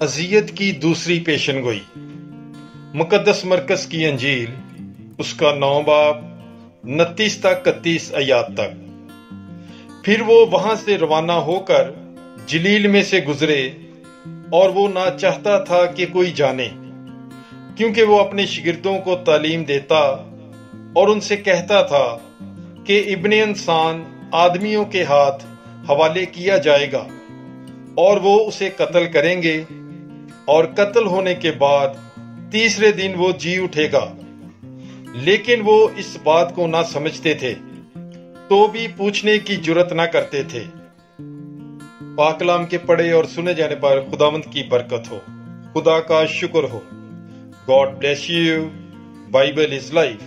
اذیت کی دوسری پیشن گوئی۔ مقدس مرکز کی انجیل، اس کا 9 باب 29 تا 31 آیات تک۔ پھر وہ وہاں سے روانہ ہو کر جلیل میں سے گزرے، اور وہ نہ چاہتا تھا کہ کوئی جانے، کیونکہ وہ اپنے شاگردوں کو تعلیم دیتا اور ان سے کہتا تھا کہ ابن انسان آدمیوں کے ہاتھ حوالے کیا جائے گا، اور وہ اسے قتل کریں گے، اور قتل ہونے کے بعد تیسرے دن وہ جی اٹھے گا۔ لیکن وہ اس بات کو نہ سمجھتے تھے، تو بھی پوچھنے کی جرات نہ کرتے تھے۔ پاک کلام کے پڑھے اور سنے جانے پر خداوند کی برکت ہو، خدا کا شکر ہو۔ God bless you. Bible is life.